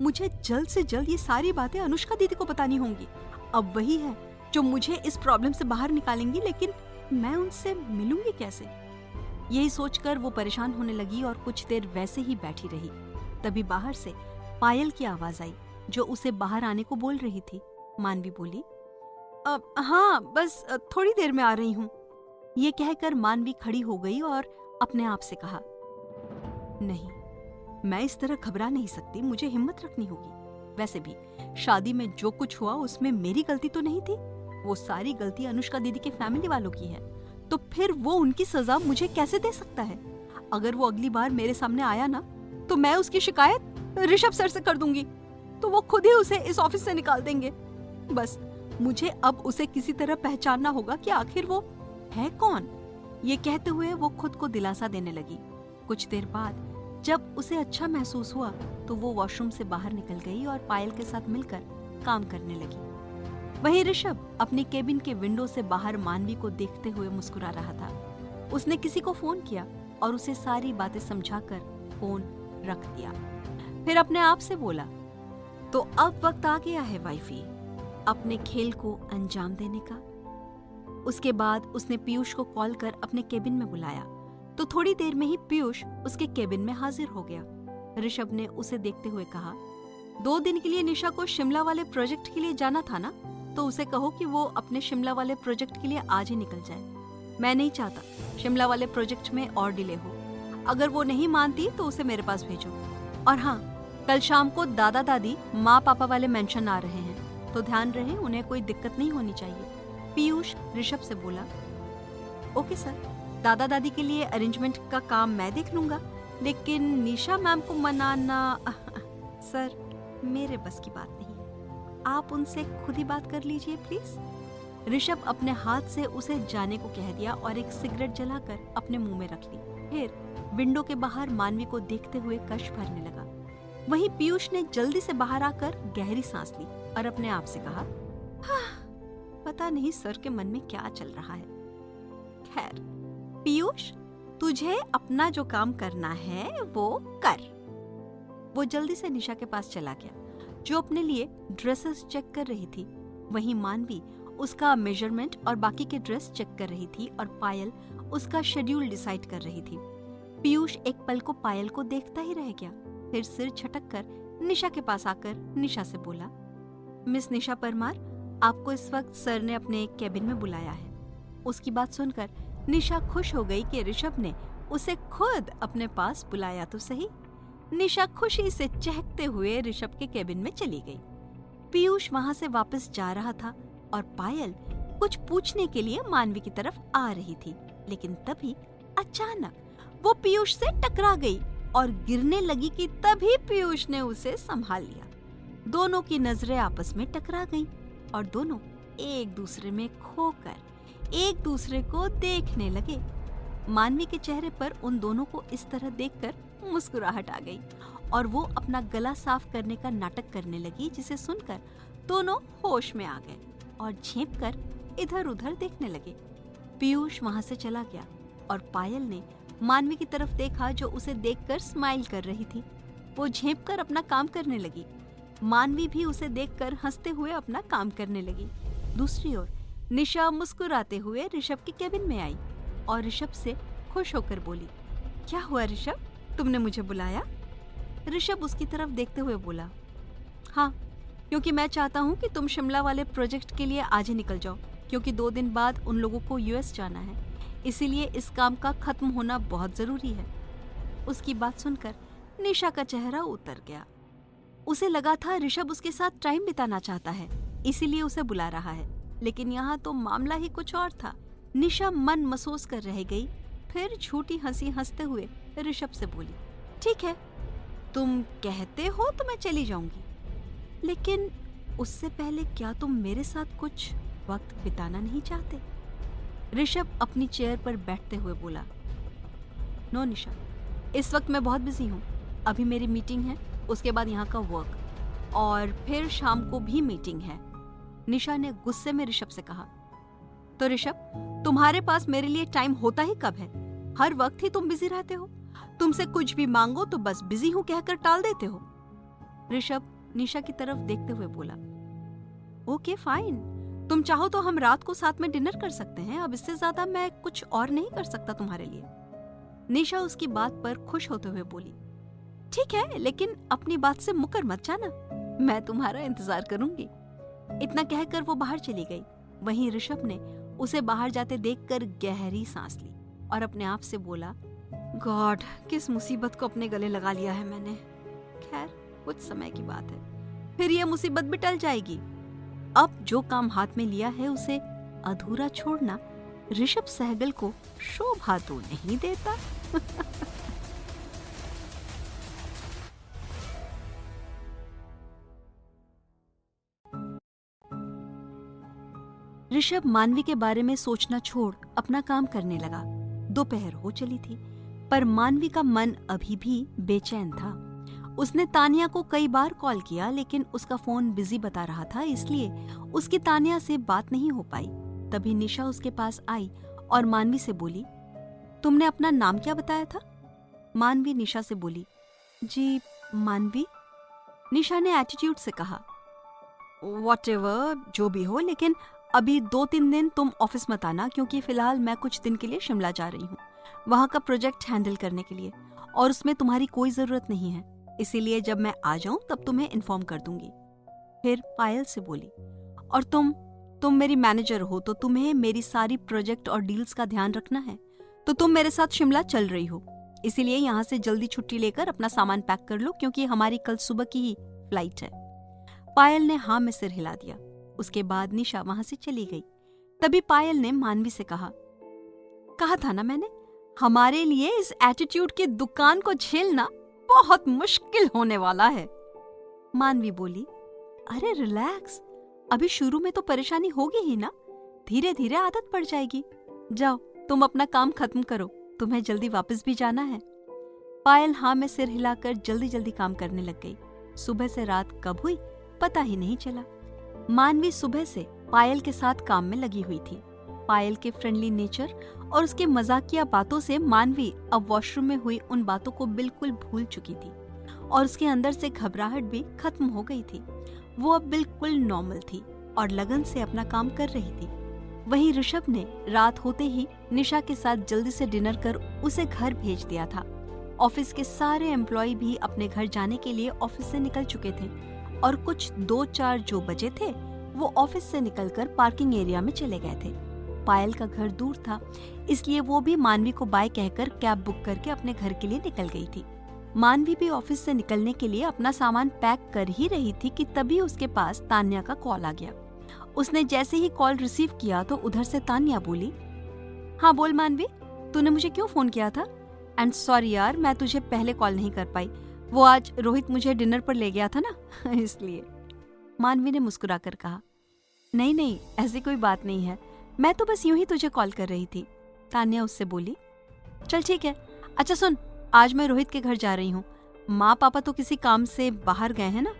Speaker 1: मुझे जल्द से जल्द ये सारी बातें अनुष्का दीदी को बतानी होंगी। अब वही है जो मुझे इस प्रॉब्लम से बाहर निकालेंगी, लेकिन मैं उनसे मिलूंगी कैसे? यही सोचकर वो परेशान होने लगी और कुछ देर वैसे ही बैठी रही। तभी बाहर से पायल की आवाज आई जो उसे बाहर आने को बोल रही थी। मानवी बोली, हाँ बस थोड़ी देर में आ रही हूँ। ये कहकर मानवी खड़ी हो गई और अपने आप से कहा, नहीं, मैं इस तरह घबरा नहीं सकती, मुझे हिम्मत रखनी होगी। वैसे भी शादी में जो कुछ हुआ उसमें मेरी गलती तो नहीं थी। वो सारी गलती अनुष्का दीदी के फैमिली वालों की है, तो फिर वो उनकी सजा मुझे कैसे दे सकता है? अगर वो अगली बार मेरे सामने आया ना, तो मैं उसकी शिकायत ऋषभ सर से कर दूंगी, तो वो खुद ही उसे इस ऑफिस से निकाल देंगे। बस मुझे अब उसे किसी तरह पहचानना होगा कि आखिर वो है कौन। ये कहते हुए वो खुद को दिलासा देने लगी। कुछ देर बाद जब उसे अच्छा महसूस हुआ तो वो वॉशरूम से बाहर निकल गई और पायल के साथ मिलकर काम करने लगी। वहीं ऋषभ अपनी केबिन के विंडो से बाहर मानवी को देखते हुए मुस्कुरा रहा था। उसने किसी को फोन किया और उसे सारी बातें समझाकर फोन रख दिया। फिर अपने आप से बोला, तो अब वक्त आ गया है वाइफी अपने खेल को अंजाम देने का। उसके बाद उसने पीयूष को कॉल कर अपने केबिन में बुलाया तो थोड़ी देर में ही पीयूष उसके केबिन में हाजिर हो गया। ऋषभ ने उसे देखते हुए कहा, 2 दिन के लिए निशा को शिमला वाले प्रोजेक्ट के लिए जाना था ना, तो उसे कहो कि वो अपने शिमला वाले प्रोजेक्ट के लिए आज ही निकल जाए। मैं नहीं चाहता शिमला वाले प्रोजेक्ट में और डिले हो। अगर वो नहीं मानती तो उसे मेरे पास भेजो। और हाँ, कल शाम को दादा दादी माँ पापा वाले मेंशन आ रहे हैं, तो ध्यान रहे उन्हें कोई दिक्कत नहीं होनी चाहिए। पीयूष ऋषभ से बोला, ओके सर, दादा दादी के लिए अरेंजमेंट का काम मैं देख लूंगा, लेकिन निशा मैम को मनाना सर मेरे बस की बात नहीं है। आप उनसे खुद ही बात कर लीजिए प्लीज। ऋषभ अपने हाथ से उसे जाने को कह दिया और एक सिगरेट जलाकर अपने मुंह में रख ली। फिर विंडो के बाहर मानवी को देखते हुए कश भरने लगा। वहीं पीयूष ने जल्दी से बाहर आकर गहरी सांस ली और अपने आप से कहा, पता नहीं सर के मन में क्या चल रहा है। खैर पीयूष, तुझे अपना जो काम करना है वो कर। वो जल्दी से निशा के पास चला गया जो अपने लिए ड्रेसेस चेक कर रही थी। वहीं मानवी उसका मेजरमेंट और बाकी के ड्रेस चेक कर रही थी और पायल उसका शेड्यूल डिसाइड कर रही थी। पीयूष एक पल को पायल को देखता ही रह गया, फिर सिर झटक कर निशा के पास आकर निशा से बोला, मिस निशा परमार, आपको इस वक्त सर ने अपने केबिन में बुलाया है। उसकी बात सुनकर निशा खुश हो गई कि ऋषभ ने उसे खुद अपने पास बुलाया तो सही। निशा खुशी से चहकते हुए ऋषभ के केबिन में चली गई। पीयूष वहां से वापस जा रहा था और पायल कुछ पूछने के लिए मानवी की तरफ आ रही थी, लेकिन तभी अचानक वो पीयूष से टकरा गई और गिरने लगी कि तभी पीयूष ने उसे संभाल लिया। दोनों की नजरें आपस में टकरा गईं और दोनों एक दूसरे में खोकर एक दूसरे को देखने लगे। मानवी के चेहरे पर उन दोनों को इस तरह देखकर मुस्कुराहट आ गई और वो अपना गला साफ करने का नाटक करने लगी, जिसे सुनकर दोनों होश में आ गए और झेंपकर इधर-उधर देखने लगे। पीयूष वहां से चला गया और पायल ने मानवी की तरफ देखा जो उसे देखकर स्माइल कर रही थी। वो झेंपकर अपना काम करने लगी। मानवी भी उसे देखकर हंसते हुए अपना काम करने लगी। दूसरी ओर निशा मुस्कुराते हुए ऋषभ के केबिन में आई और ऋषभ से खुश होकर बोली, क्या हुआ ऋषभ, तुमने मुझे बुलाया? ऋषभ उसकी तरफ देखते हुए बोला, हाँ, क्योंकि मैं चाहता हूँ कि तुम शिमला वाले प्रोजेक्ट के लिए आज ही निकल जाओ, क्योंकि 2 दिन बाद उन लोगों को यूएस जाना है, इसीलिए इस काम का खत्म होना बहुत जरूरी है। उसकी बात सुनकर निशा का चेहरा उतर गया। उसे लगा था ऋषभ उसके साथ टाइम बिताना चाहता है, इसीलिए उसे बुला रहा है, लेकिन यहाँ तो मामला ही कुछ और था। निशा मन महसूस कर रह गई, फिर झूठी हंसी हंसते हुए ऋषभ से बोली, ठीक है, तुम कहते हो तो मैं चली जाऊंगी, लेकिन उससे पहले क्या तुम मेरे साथ कुछ वक्त बिताना नहीं चाहते? ऋषभ अपनी चेयर पर बैठते हुए बोला, नो निशा, इस वक्त मैं बहुत बिजी हूँ, अभी मेरी मीटिंग है, उसके बाद यहाँ का वर्क। और फिर शाम को भी मीटिंग है। निशा ने गुस्से में ऋषभ से कहा। तो ऋषभ, तुम्हारे पास मेरे लिए टाइम होता ही कब है? हर वक्त ही तुम बिजी रहते हो। तुमसे कुछ भी मांगो तो बस बिजी हूं कहकर टाल देते हो। ऋषभ निशा की तरफ देखते हुए बोला, ओके फाइन, तुम चाहो तो हम रात को साथ में डिनर कर सकते हैं। अब इससे ज्यादा मैं कुछ और नहीं कर सकता तुम्हारे लिए। निशा उसकी बात पर खुश होते हुए बोली, ठीक है, लेकिन अपनी बात से मुकर मत जाना, मैं तुम्हारा इंतजार करूंगी। इतना कहकर वो बाहर चली गई। वहीं ऋषभ ने उसे बाहर जाते देखकर गहरी सांस ली और अपने आप से बोला, गॉड, किस मुसीबत को अपने गले लगा लिया है मैंने। खैर, कुछ समय की बात है, फिर ये मुसीबत भी टल जाएगी। अब जो काम हाथ में लिया है उसे अधूरा छोड़ना ऋषभ सहगल को शोभा तो नहीं देता। ऋषभ मानवी के बारे में सोचना छोड़ अपना काम करने लगा। दोपहर हो चली थी, पर मानवी का मन अभी भी बेचैन था। उसने तानिया को कई बार कॉल किया, लेकिन उसका फोन बिजी बता रहा था, इसलिए उसकी तानिया से बात नहीं हो पाई। तभी निशा उसके पास आई और मानवी से बोली, तुमने अपना नाम क्या बताया था? मानवी निशा से बोली, जी मानवी। निशा ने एटीट्यूड से कहा, व्हाटएवर, जो भी हो, लेकिन अभी 2-3 दिन तुम ऑफिस मत आना, क्योंकि फिलहाल मैं कुछ दिन के लिए शिमला जा रही हूँ, वहाँ का प्रोजेक्ट हैंडल करने के लिए, और उसमें तुम्हारी कोई जरूरत नहीं है। इसीलिए जब मैं आ जाऊं तब तुम्हें इन्फॉर्म कर दूंगी। फिर पायल से बोली, और तुम मेरी मैनेजर हो, तो तुम्हें मेरी सारी प्रोजेक्ट और डील्स का ध्यान रखना है। तो तुम मेरे साथ शिमला चल रही हो, इसीलिए यहाँ से जल्दी छुट्टी लेकर अपना सामान पैक कर लो, क्योंकि हमारी कल सुबह की ही फ्लाइट है। पायल ने हाँ में सिर हिला दिया। उसके बाद निशा वहां से चली गई। तभी पायल ने मानवी से कहा था ना मैंने, हमारे लिए इस एटीट्यूड की दुकान को झेलना बहुत मुश्किल होने वाला है। मानवी बोली, अरे रिलैक्स, अभी शुरू में तो परेशानी होगी ही ना, धीरे धीरे आदत पड़ जाएगी। जाओ तुम अपना काम खत्म करो, तुम्हें जल्दी वापस भी जाना है। पायल हाँ में सिर हिलाकर जल्दी जल्दी काम करने लग गई। सुबह से रात कब हुई पता ही नहीं चला। मानवी सुबह से पायल के साथ काम में लगी हुई थी। पायल के फ्रेंडली नेचर और उसके मजाकिया बातों से मानवी अब वॉशरूम में हुई उन बातों को बिल्कुल भूल चुकी थी और उसके अंदर से घबराहट भी खत्म हो गई थी। वो अब बिल्कुल नॉर्मल थी और लगन से अपना काम कर रही थी। वहीं ऋषभ ने रात होते ही निशा के साथ जल्दी से डिनर कर उसे घर भेज दिया था। ऑफिस के सारे एम्प्लॉय भी अपने घर जाने के लिए ऑफिस से निकल चुके थे और कुछ 2-4 जो बजे थे वो ऑफिस से निकलकर पार्किंग एरिया में चले गए थे। पायल का घर दूर था, इसलिए वो भी मानवी को बाय कहकर कैब बुक करके अपने घर के लिए निकल गई थी। मानवी भी ऑफिस से निकलने के लिए अपना सामान पैक कर ही रही थी कि तभी उसके पास तान्या का कॉल आ गया। उसने जैसे ही कॉल रिसीव किया तो उधर से तान्या बोली, हाँ बोल मानवी, तूने मुझे क्यों फोन किया था? एंड सॉरी यार, मैं तुझे पहले कॉल नहीं कर पाई, वो आज रोहित मुझे डिनर पर ले गया था ना इसलिए। मानवी ने मुस्कुराकर कहा, नहीं ऐसी कोई बात नहीं है, मैं तो बस यूं ही तुझे कॉल कर रही थी। तान्या उससे बोली, चल ठीक है। अच्छा सुन, आज मैं रोहित के घर जा रही हूँ, माँ पापा तो किसी काम से बाहर गए हैं ना,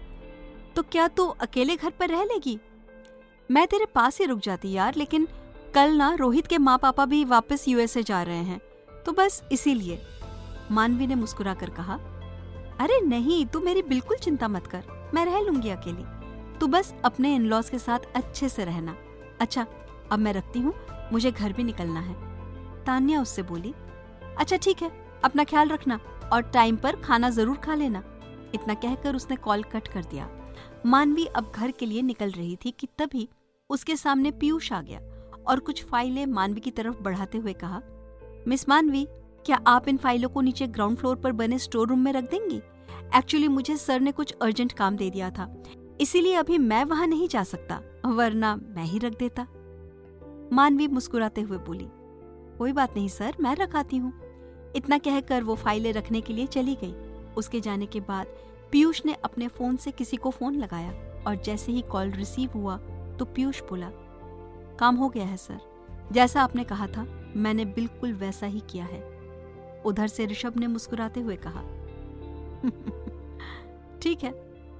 Speaker 1: तो क्या तू अकेले घर पर रह लेगी? मैं तेरे पास ही रुक जाती यार, लेकिन कल ना रोहित के माँ पापा भी वापस यूएसए जा रहे हैं, तो बस इसीलिए। मानवी ने मुस्कुराकर कहा, अरे नहीं, तू मेरी बिल्कुल चिंता मत कर, मैं रह लूंगी अकेली, तू बस अपने इन-लॉज के साथ अच्छे से रहना। अच्छा अब मैं रखती हूँ, मुझे घर भी निकलना है। तान्या उससे बोली, अच्छा ठीक है, अपना ख्याल रखना और टाइम पर खाना जरूर खा लेना। इतना कहकर उसने कॉल कट कर दिया। मानवी अब घर के लिए निकल रही थी कि तभी उसके सामने पीयूष आ गया और कुछ फाइलें मानवी की तरफ बढ़ाते हुए कहा, मिस मानवी, क्या आप इन फाइलों को नीचे ग्राउंड फ्लोर पर बने स्टोर रूम में रख देंगी? एक्चुअली मुझे सर ने कुछ अर्जेंट काम दे दिया था, इसीलिए अभी मैं वहां नहीं जा सकता, वरना मैं ही रख देता। मानवी मुस्कुराते हुए बोली, कोई बात नहीं सर, मैं रखाती हूँ। इतना कहकर वो फाइलें रखने के लिए चली गई। उसके जाने के बाद पीयूष ने अपने फोन से किसी को फोन लगाया और जैसे ही कॉल रिसीव हुआ तो पीयूष बोला, काम हो गया है सर, जैसा आपने कहा था मैंने बिल्कुल वैसा ही किया है। उधर से ऋषभ ने मुस्कुराते हुए कहा, ठीक है,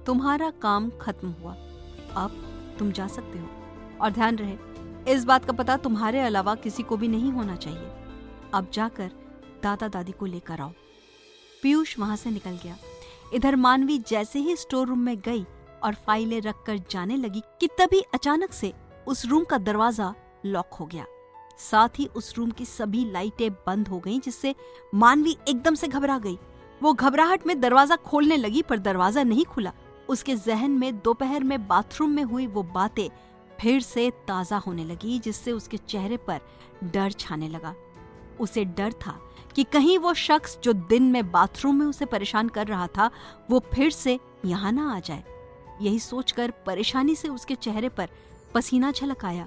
Speaker 1: तुम्हारा काम खत्म हुआ, अब तुम जा सकते हो। और ध्यान रहे, इस बात का पता तुम्हारे अलावा किसी को भी नहीं होना चाहिए। अब जाकर दादा दादी को लेकर आओ। पीयूष वहां से निकल गया। इधर मानवी जैसे ही स्टोर रूम में गई और फाइलें रखकर जाने लगी कि तभी अचानक से उस रूम का दरवाजा लॉक हो गया। साथ ही उस रूम की सभी लाइटें बंद हो गईं, जिससे मानवी एकदम से घबरा गई। वो घबराहट में दरवाजा खोलने लगी, पर दरवाजा नहीं खुला। उसके जहन में दोपहर में बाथरूम में हुई वो बातें फिर से ताजा होने लगी, जिससे उसके चेहरे पर डर छाने लगा। उसे डर था कि कहीं वो शख्स जो दिन में बाथरूम में उसे परेशान कर रहा था, वो फिर से यहाँ ना आ जाए। यही सोचकर परेशानी से उसके चेहरे पर पसीना छलक आया।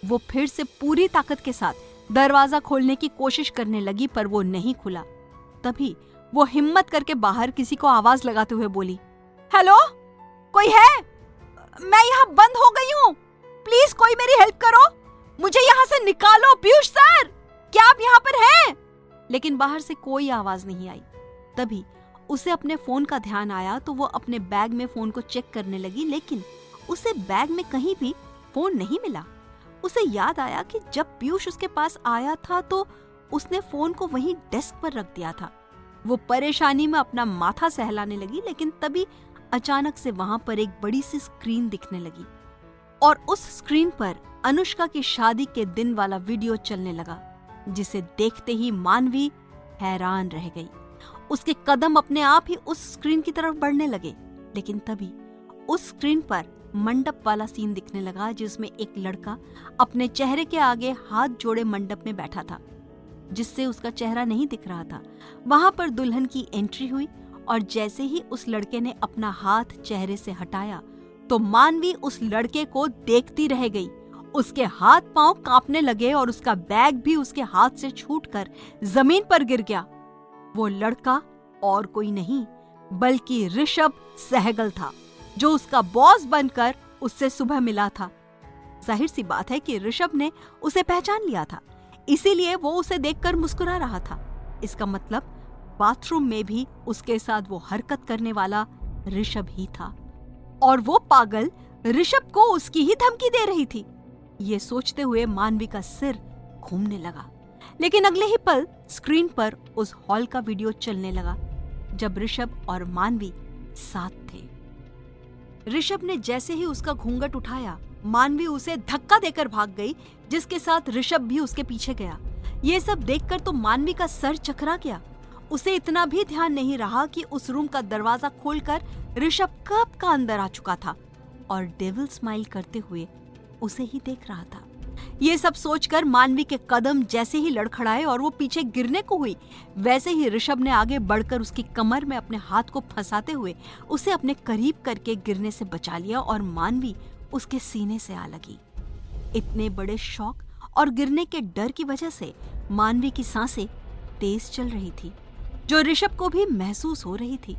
Speaker 1: वो फिर से पूरी ताकत के साथ दरवाजा खोलने की कोशिश करने लगी, पर वो नहीं खुला। तभी वो हिम्मत करके बाहर किसी को आवाज लगाते हुए बोली, हेलो, कोई है? मैं यहाँ बंद हो गई हूँ, प्लीज कोई मेरी हेल्प करो, मुझे यहाँ से निकालो। पीयूष सर, क्या आप यहाँ पर हैं? लेकिन बाहर से कोई आवाज नहीं आई। तभी उसे अपने फोन का ध्यान आया, तो वो अपने बैग में फोन को चेक करने लगी, लेकिन उसे बैग में कहीं भी फोन नहीं मिला। उसे याद आया कि जब पीयूष उसके पास आया था तो उसने फोन को वहीं डेस्क पर रख दिया था। वो परेशानी में अपना माथा सहलाने लगी, लेकिन तभी अचानक से वहां पर एक बड़ी सी स्क्रीन दिखने लगी और उस स्क्रीन पर अनुष्का की शादी के दिन वाला वीडियो चलने लगा, जिसे देखते ही मानवी हैरान रह गई। उसके कदम अपने आप ही उस स्क्रीन की तरफ बढ़ने लगे, लेकिन तभी उस स्क्रीन पर मंडप वाला सीन दिखने लगा, जिसमें एक लड़का अपने चेहरे के आगे हाथ जोड़े मंडप में बैठा था, जिससे उसका चेहरा नहीं दिख रहा था। वहां पर दुल्हन की एंट्री हुई और जैसे ही उस लड़के ने अपना हाथ चेहरे से हटाया तो मानवी उस लड़के को देखती रह गई। उसके हाथ पांव कांपने लगे और उसका बैग भी उसके हाथ से छूटकर जमीन पर गिर गया। वो लड़का और कोई नहीं बल्कि ऋषभ सहगल था, जो उसका बॉस बनकर उससे सुबह मिला था। जाहिर सी बात है कि ऋषभ ने उसे पहचान लिया था, इसीलिए वो उसे देखकर मुस्कुरा रहा था। इसका मतलब बाथरूम में भी उसके साथ वो हरकत करने वाला ऋषभ ही था और वो पागल ऋषभ को उसकी ही धमकी दे रही थी। ये सोचते हुए मानवी का सिर घूमने लगा, लेकिन अगले ही पल स्क्रीन पर उस हॉल का वीडियो चलने लगा, जब ऋषभ और मानवी साथ थे। ऋषभ ने जैसे ही उसका घूंघट उठाया, मानवी उसे धक्का देकर भाग गई, जिसके साथ ऋषभ भी उसके पीछे गया। ये सब देखकर तो मानवी का सर चकरा गया। उसे इतना भी ध्यान नहीं रहा कि उस रूम का दरवाजा खोलकर ऋषभ कब का अंदर आ चुका था और डेविल स्माइल करते हुए उसे ही देख रहा था। ये सब सोचकर मानवी के कदम जैसे ही लड़खड़ाए और वो पीछे गिरने को हुई, वैसे ही ऋषभ ने आगे बढ़कर उसकी कमर में अपने हाथ को फंसाते हुए उसे अपने करीब करके गिरने से बचा लिया और मानवी उसके सीने से आ लगी। इतने बड़े शॉक और गिरने के डर की वजह से मानवी की सांसें तेज चल रही थी, जो ऋषभ को भी महसूस हो रही थी।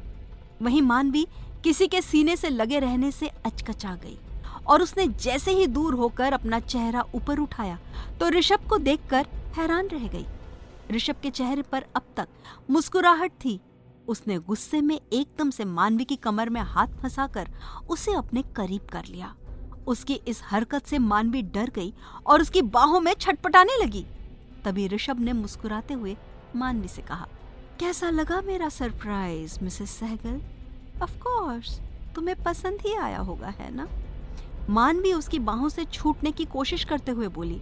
Speaker 1: वहीं मानवी किसी के सीने से लगे रहने से अचकचा गई और उसने जैसे ही दूर होकर अपना चेहरा ऊपर उठाया तो ऋषभ को देखकर हैरान रह गई। ऋषभ के चेहरे पर अब तक मुस्कुराहट थी। उसने गुस्से में एकदम से मानवी की कमर में हाथ फंसाकर उसे अपने करीब कर लिया। उसकी इस हरकत से मानवी डर गई और उसकी बाहों में छटपटाने लगी। तभी ऋषभ ने मुस्कुराते हुए मानवी से कहा, कैसा लगा मेरा surprise Mrs Sehgal? Of course तुम्हें पसंद ही आया होगा, है ना? मानवी उसकी बाहों से छूटने की कोशिश करते हुए बोली,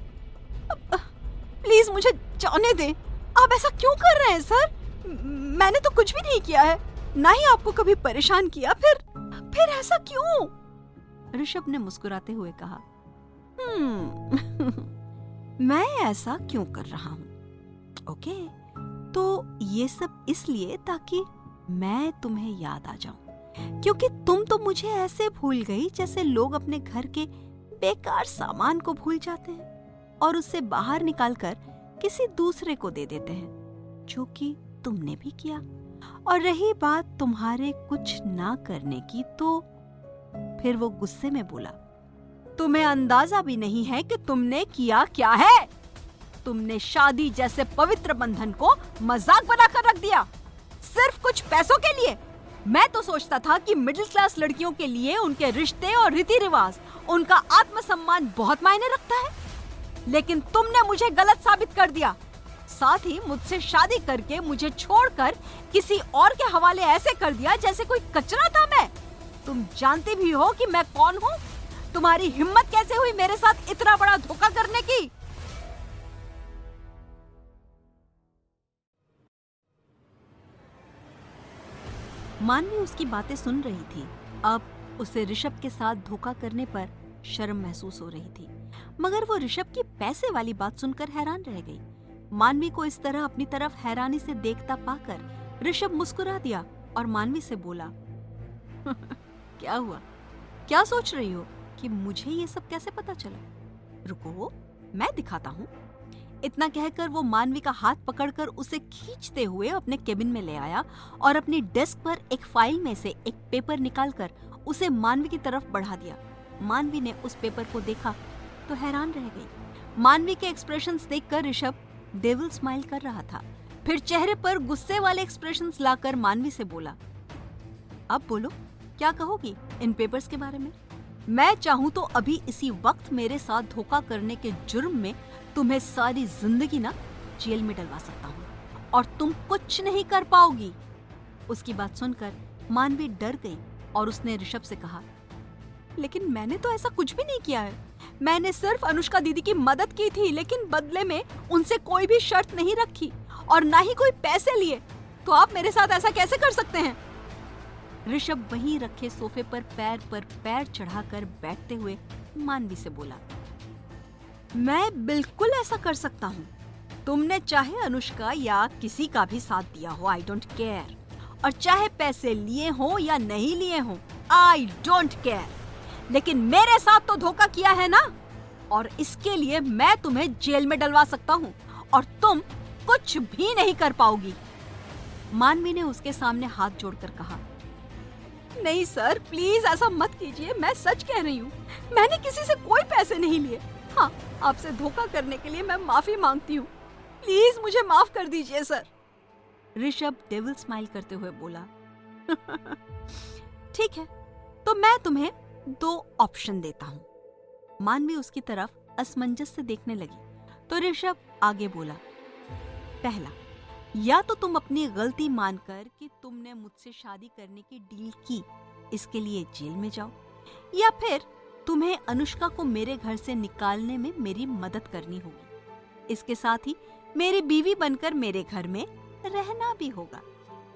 Speaker 1: प्लीज मुझे जाने दें। आप ऐसा क्यों कर रहे हैं सर? मैंने तो कुछ भी नहीं किया है, ना ही आपको कभी परेशान किया। फिर ऐसा क्यों? ऋषभ ने मुस्कुराते हुए कहा, मैं ऐसा क्यों कर रहा हूँ? ओके, तो ये सब इसलिए ताकि मैं तुम्हें याद आ जाऊं, क्योंकि तुम तो मुझे ऐसे भूल गई जैसे लोग अपने घर के बेकार सामान को भूल जाते हैं और उससे बाहर निकालकर किसी दूसरे को दे देते हैं, जो कि तुमने भी किया। और रही बात तुम्हारे कुछ ना करने की, तो फिर वो गुस्से में बोला, तुम्हें अंदाजा भी नहीं है कि तुमने किया क्या है। तुमने शादी जैसे पवित्र बंधन को मजाक बनाकर रख दिया, सिर्फ कुछ पैसों के लिए। मैं तो सोचता था कि मिडिल क्लास लड़कियों के लिए उनके रिश्ते और रीति रिवाज, उनका आत्मसम्मान बहुत मायने रखता है, लेकिन तुमने मुझे गलत साबित कर दिया। साथ ही मुझसे शादी करके मुझे छोड़कर किसी और के हवाले ऐसे कर दिया जैसे कोई कचरा था मैं। तुम जानती भी हो कि मैं कौन हूँ? तुम्हारी हिम्मत कैसे हुई मेरे साथ इतना बड़ा धोखा करने की? मानवी उसकी बातें सुन रही थी। अब उसे ऋषभ के साथ धोखा करने पर शर्म महसूस हो रही थी, मगर वो ऋषभ की पैसे वाली बात सुनकर हैरान रह गई। मानवी को इस तरह अपनी तरफ हैरानी से देखता पाकर ऋषभ मुस्कुरा दिया और मानवी से बोला, क्या हुआ? क्या सोच रही हो कि मुझे ये सब कैसे पता चला? रुको, मैं दिखाता हूँ। इतना कहकर वो मानवी का हाथ पकड़कर उसे खींचते हुए अपने केबिन में ले आया और अपनी डेस्क पर एक फाइल में से एक पेपर निकालकर उसे मानवी की तरफ बढ़ा दिया। मानवी ने उस पेपर को देखा तो हैरान रह गई। मानवी के एक्सप्रेशंस देखकर ऋषभ डेविल स्माइल कर रहा था। फिर चेहरे पर गुस्से वाले एक्सप्रेशंस लाकर मानवी से बोला, अब बोलो, क्या कहोगी इन पेपर्स के बारे में? मैं चाहूं तो अभी इसी वक्त मेरे साथ धोखा करने के जुर्म में तुम्हें सारी जिंदगी ना जेल में डलवा सकता हूँ और तुम कुछ नहीं कर पाओगी। उसकी बात सुनकर मानवी डर गई और उसने ऋषभ से कहा, लेकिन मैंने तो ऐसा कुछ भी नहीं किया है। मैंने सिर्फ अनुष्का दीदी की मदद की थी, लेकिन बदले में उनसे कोई भी शर्त नहीं रखी और ना ही कोई पैसे लिए। तो आप मेरे साथ ऐसा कैसे कर सकते हैं? ऋषभ वहीं रखे सोफे पर पैर चढ़ाकर बैठते हुए मानवी से बोला, मैं बिल्कुल ऐसा कर सकता हूँ। तुमने चाहे अनुष्का या किसी का भी साथ दिया हो, आई डोंट केयर, और चाहे पैसे लिए हो या नहीं लिए हो, आई डोंट केयर, लेकिन मेरे साथ तो धोखा किया है ना, और इसके लिए मैं तुम्हें जेल में डलवा सकता हूँ और तुम कुछ भी नहीं कर पाओगी। मानवी ने उसके सामने हाथ जोड़कर कहा, नहीं सर, प्लीज ऐसा मत कीजिए, मैं सच कह रही हूँ। मैंने किसी से कोई पैसे नहीं लिए। हाँ, आपसे धोखा करने के लिए मैं माफी मांगती हूँ। प्लीज मुझे माफ कर दीजिए सर। ऋषभ डेविल स्माइल करते हुए बोला, ठीक है, तो मैं तुम्हें 2 ऑप्शन देता हूँ। मानवी उसकी तरफ असमंजस से देखने लगी तो ऋषभ आगे बोला, पहला, या तो तुम अपनी गलती मानकर कि तुमने मुझसे शादी करने की डील की, इसके लिए जेल में जाओ, या फिर तुम्हें अनुष्का को मेरे घर से निकालने में मेरी मदद करनी होगी। इसके साथ ही मेरी बीवी बनकर मेरे घर में रहना भी होगा,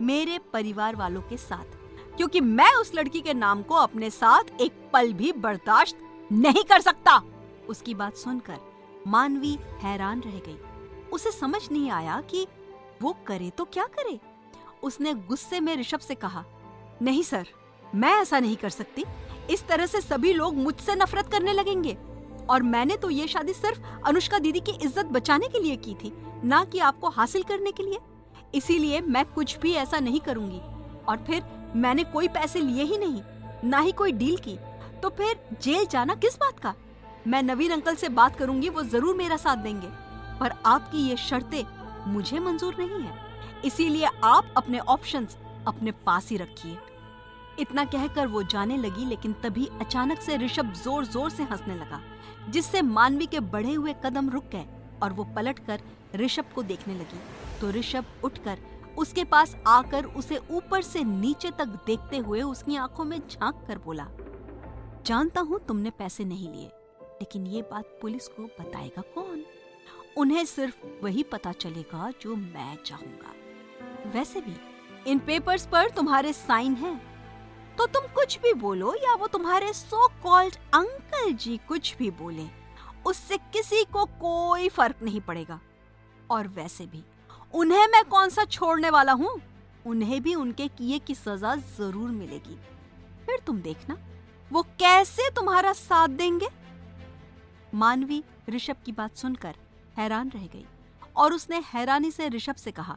Speaker 1: मेरे परिवार वालों के साथ, क्योंकि मैं उस लड़की के नाम को अपने साथ एक पल भी बर्दाश्त नहीं कर सकता। उसकी बात सुनकर मानवी हैरान रह गई। उसे समझ नहीं आया कि वो करे तो क्या करे। उसने गुस्से में ऋषभ से कहा, नहीं सर, मैं ऐसा नहीं कर सकती। इस तरह से सभी लोग मुझसे नफरत करने लगेंगे, और मैंने तो ये शादी सिर्फ अनुष्का दीदी की इज्जत बचाने के लिए की थी, ना कि आपको हासिल करने के लिए। इसीलिए मैं कुछ भी ऐसा नहीं करूंगी। और फिर मैंने कोई पैसे लिए ही नहीं, ना ही कोई डील की, तो फिर जेल जाना किस बात का? मैं नवीन अंकल से बात करूंगी, वो जरूर मेरा साथ देंगे, पर आपकी ये शर्तें मुझे मंजूर नहीं है। इसीलिए आप अपने ऑप्शंस अपने पास ही रखिए। इतना कहकर वो जाने लगी, लेकिन तभी अचानक से ऋषभ जोर जोर से हंसने लगा, जिससे मानवी के बढ़े हुए कदम रुक गए और वो पलटकर ऋषभ को देखने लगी। तो ऋषभ उठकर उसके पास आकर उसे ऊपर से नीचे तक देखते हुए उसकी आंखों में झांक कर बोला, जानता हूँ तुमने पैसे नहीं लिए, लेकिन ये बात पुलिस को बताएगा कौन? उन्हें सिर्फ वही पता चलेगा जो मैं चाहूंगा। वैसे भी इन पेपर्स पर तुम्हारे साइन हैं, तो तुम कुछ भी बोलो या वो तुम्हारे सो कॉल्ड अंकल जी कुछ भी बोले, उससे किसी को कोई फर्क नहीं पड़ेगा। और वैसे भी उन्हें मैं कौन सा छोड़ने वाला हूँ, उन्हें भी उनके किए की सजा जरूर मिलेगी। फिर तुम देखना वो कैसे तुम्हारा साथ देंगे। मानवी ऋषभ की बात सुनकर हैरान रह गई और उसने हैरानी से ऋषभ से कहा,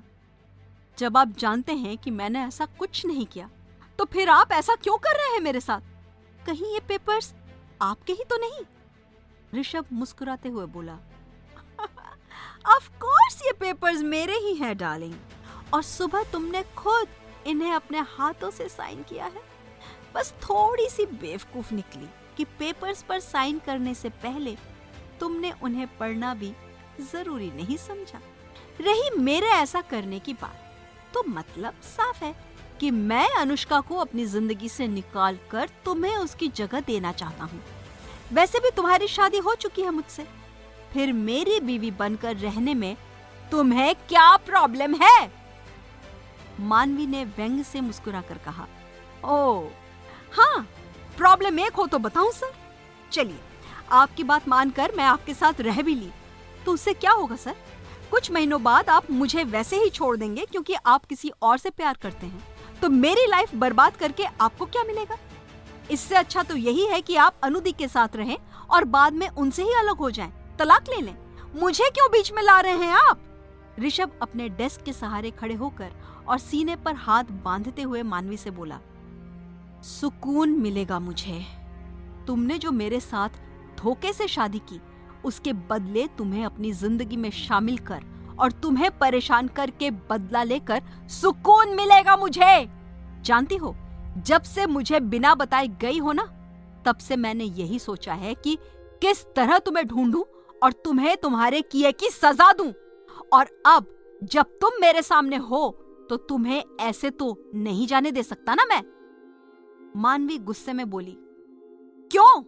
Speaker 1: जब आप जानते हैं कि मैंने ऐसा कुछ नहीं किया, तो फिर आप ऐसा क्यों कर रहे हैं मेरे साथ? कहीं ये पेपर्स आपके ही तो नहीं? ऋषभ मुस्कुराते हुए बोला, ऑफ कोर्स ये पेपर्स मेरे ही हैं डार्लिंग, और सुबह तुमने खुद इन्हें अपने हाथों से साइन किया है। बस थोड़ी सी बेवकूफ निकली कि पेपर्स पर साइन करने से पहले तुमने उन्हें पढ़ना भी जरूरी नहीं समझा। रही मेरे ऐसा करने की बात, तो मतलब साफ है कि मैं अनुष्का को अपनी जिंदगी से निकाल कर तुम्हें उसकी जगह देना चाहता हूँ। वैसे भी तुम्हारी शादी हो चुकी है मुझसे, फिर मेरी बीवी बनकर रहने में तुम्हें क्या प्रॉब्लम है? मानवी ने व्यंग से मुस्कुराकर कहा। ओह हाँ, प्रॉब्लम एक हो तो बताऊं सर। चलिए, आपकी बात मानकर मैं आपके साथ रह भी ली तो उससे क्या होगा सर? कुछ महीनों बाद आप मुझे वैसे ही छोड़ देंगे क्योंकि आप किसी और से प्यार करते हैं, तो मेरी लाइफ बर्बाद करके आपको क्या मिलेगा? इससे अच्छा तो यही है कि आप अनुदी के साथ रहें और बाद में उनसे ही अलग हो जाएं, तलाक ले लें। मुझे क्यों बीच में ला रहे हैं आप? ऋषभ अपने डेस्क के सहारे खड़े होकर और सीने पर हाथ बांधते हुए मानवी से बोला, सुकून मिलेगा मुझे। तुमने जो मेरे साथ धोखे से शादी की, उसके बदले तुम्हें अपनी जिंदगी में शामिल कर और तुम्हें परेशान करके बदला लेकर सुकून मिलेगा मुझे। जानती हो, जब से मुझे बिना बताए गई हो ना, तब से मैंने यही सोचा है कि किस तरह तुम्हें ढूंढूं और तुम्हें तुम्हारे किए की सजा दूं। और अब जब तुम मेरे सामने हो तो तुम्हें ऐसे तो नहीं जाने दे सकता ना मैं। मानवी गुस्से में बोली, क्यों?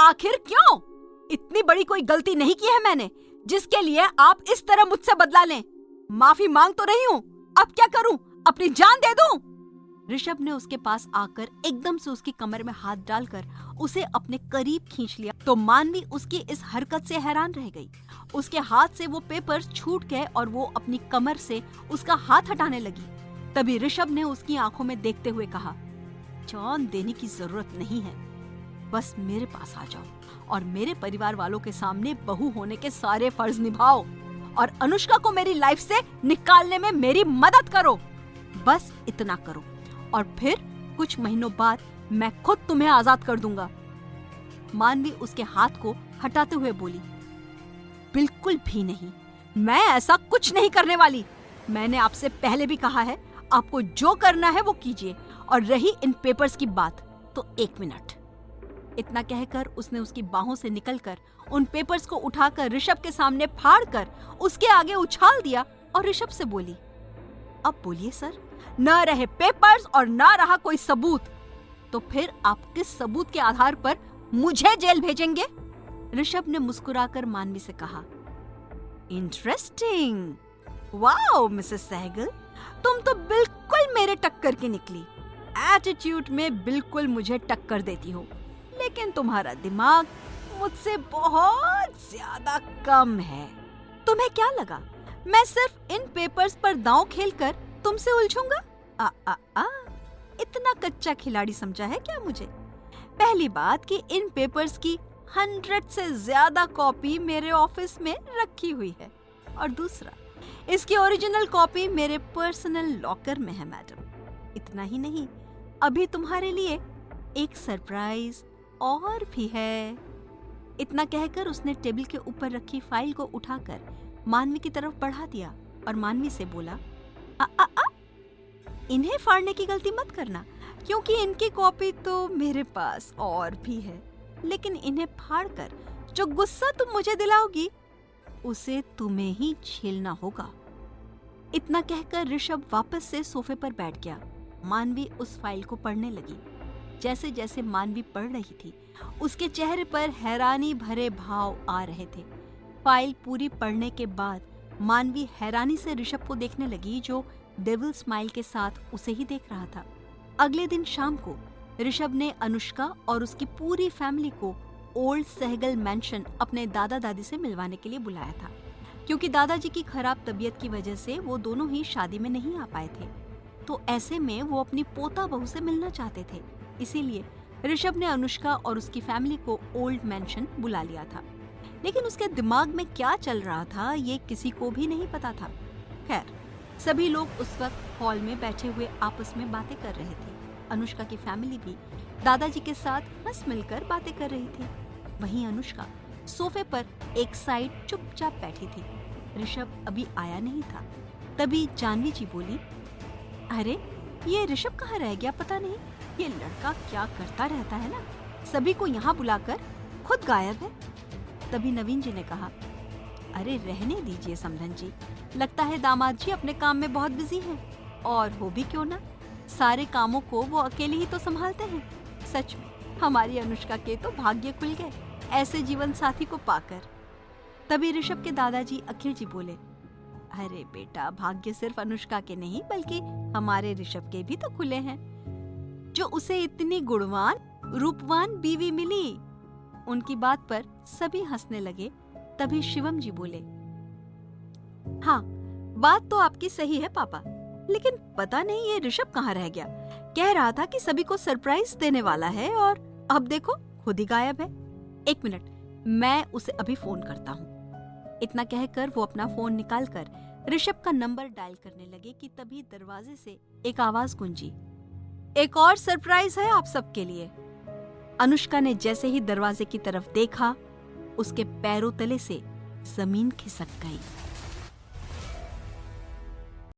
Speaker 1: आखिर क्यों? इतनी बड़ी कोई गलती नहीं की है मैंने जिसके लिए आप इस तरह मुझसे बदला लें। माफी मांग तो रही हूं, अब क्या करूं? अपनी जान दे दूं? ऋषभ ने उसके पास आकर एकदम से उसकी कमर में हाथ डालकर उसे अपने करीब खींच लिया तो मानवी उसकी इस हरकत से हैरान रह गई। उसके हाथ से वो पेपर्स छूट गए और वो अपनी कमर से उसका हाथ हटाने लगी। तभी ऋषभ ने उसकी आंखों में देखते हुए कहा, जान देने की जरूरत नहीं है, बस मेरे पास आ जाओ और मेरे परिवार वालों के सामने बहू होने के सारे फर्ज निभाओ और अनुष्का को मेरी लाइफ से निकालने में मेरी मदद करो। बस इतना करो और फिर कुछ महीनों बाद मैं खुद तुम्हें आजाद कर दूंगा। मानवी उसके हाथ को हटाते हुए बोली, बिल्कुल भी नहीं, मैं ऐसा कुछ नहीं करने वाली। मैंने आपसे पहले भी कहा है, आपको जो करना है वो कीजिए। और रही इन पेपर्स की बात, तो 1 मिनट। इतना कहकर उसने उसकी बाहों से निकलकर उन पेपर्स को उठाकर ऋषभ के सामने फाड़कर उसके आगे उछाल दिया और ऋषभ से बोली, अब बोलिए सर, न रहे पेपर्स और न रहा कोई सबूत, तो फिर आप किस सबूत के आधार पर मुझे जेल भेजेंगे? ऋषभ ने मुस्कुराकर मानवी से कहा, इंटरेस्टिंग, वाओ मिसेस सहगल, तुम तो बिल्कुल मेरे टक्कर की निकली। एटीट्यूड में बिल्कुल मुझे टक्कर देती हो, लेकिन तुम्हारा दिमाग मुझसे बहुत ज्यादा कम है। तुम्हें क्या लगा मैं सिर्फ इन पेपर्स पर दांव खेलकर तुमसे उलझूंगा? इतना कच्चा खिलाड़ी समझा है क्या मुझे? पहली बात कि इन पेपर्स की 100 से ज्यादा कॉपी मेरे ऑफिस में रखी हुई है, और दूसरा, इसकी ओरिजिनल कॉपी मेरे पर्सनल लॉकर में है मैडम। इतना ही नहीं, अभी तुम्हारे लिए एक सरप्राइज और भी है। इतना कहकर उसने टेबल के ऊपर रखी फाइल को उठाकर मानवी की तरफ बढ़ा दिया और मानवी से बोला, इन्हें फाड़ने की गलती मत करना, क्योंकि इनकी कॉपी तो मेरे पास और भी है, लेकिन इन्हें फाड़कर जो गुस्सा तुम मुझे दिलाओगी उसे तुम्हें ही झेलना होगा। इतना कहकर ऋषभ वापस से सोफे पर बैठ गया। मानवी उस फाइल को पढ़ने लगी। जैसे जैसे मानवी पढ़ रही थी, उसके चेहरे पर हैरानी भरे भाव आ रहे थे। फाइल पूरी पढ़ने के बाद मानवी हैरानी से ऋषभ को देखने लगी, जो डेविल स्माइल के साथ उसे ही देख रहा था। अगले दिन शाम को ऋषभ ने अनुष्का और उसकी पूरी फैमिली को ओल्ड सहगल मैंशन अपने दादा दादी से मिलवाने के लिए बुलाया था, क्योंकि दादाजी की खराब तबीयत की वजह से वो दोनों ही शादी में नहीं आ पाए थे। तो ऐसे में वो अपनी पोता बहू से मिलना चाहते थे, इसीलिए ऋषभ ने अनुष्का और उसकी फैमिली को ओल्ड मैंशन बुला लिया था। लेकिन उसके दिमाग में क्या चल रहा था ये किसी को भी नहीं पता था। खैर, सभी लोग उस वक्त हॉल में बैठे हुए आपस में बातें कर रहे थे। अनुष्का की फैमिली भी दादाजी के साथ हंस मिलकर बातें कर रही थी। वहीं अनुष्का सोफे पर एक साइड चुपचाप बैठी थी। ऋषभ अभी आया नहीं था। तभी जानवी जी बोली, अरे ये ऋषभ कहाँ रह गया पता नहीं, ये लड़का क्या करता रहता है ना, सभी को यहाँ बुलाकर खुद गायब है। तभी नवीन जी ने कहा, अरे रहने दीजिए समधन जी, लगता है दामाद जी अपने काम में बहुत बिजी हैं। और हो भी क्यों ना, सारे कामों को वो अकेले ही तो संभालते हैं। सच में हमारी अनुष्का के तो भाग्य खुल गए ऐसे जीवन साथी को पाकर। तभी ऋषभ के दादाजी अखिल जी बोले, अरे बेटा, भाग्य सिर्फ अनुष्का के नहीं बल्कि हमारे ऋषभ के भी तो खुले हैं, जो उसे इतनी गुणवान रूपवान बीवी मिली। उनकी बात पर सभी हंसने लगे। तभी शिवम जी बोले, हाँ बात तो आपकी सही है पापा, लेकिन पता नहीं ये ऋषभ कहाँ रह गया। कह रहा था कि सभी को सरप्राइज देने वाला है और अब देखो खुद ही गायब है। 1 मिनट, मैं उसे अभी फोन करता हूँ। इतना कहकर वो अपना फोन निकालकर ऋषभ का नंबर डायल करने लगे कि तभी दरवाजे से एक आवाज गूंजी, एक और सरप्राइज है आप सबके लिए। अनुष्का ने जैसे ही दरवाजे की तरफ देखा, उसके पैरों तले से जमीन खिसक गई।